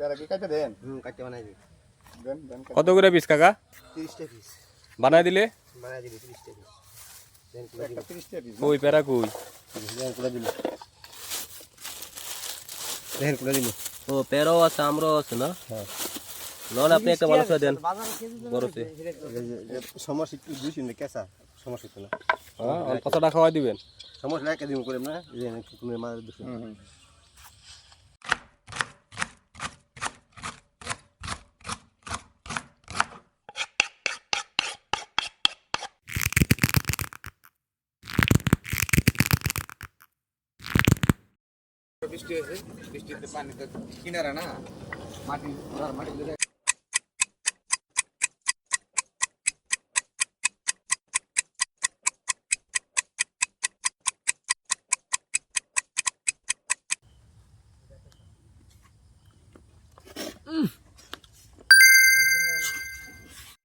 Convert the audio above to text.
পেয়ারা কি কাটে দেন? কাটতে বানাই দিই। দেন কত করে পিস কাকা? 30 টাকা পিস বানাই দিলে বানাই দিবি 30 টাকা পিস। দেন একটা 30 টাকা পিস। কই পেরা কই? দেন কুড়া দিবি। দেন কুড়া দিবি। ও পেরাও আছে আমরাও আছে না? হ্যাঁ। নন আপনি একটা ভালো করে দেন। বড়তে। সমস্যা একটু দিছি না কেসা সমস্যা তো না। হ্যাঁ অল্প টাকা খাওয়াই দিবেন। সমস্যা লাগে দিন করে না এই কুকুরের মার দুশো। বৃষ্টি হয়েছে, বৃষ্টিতে পানিতে কিনারা না মাটি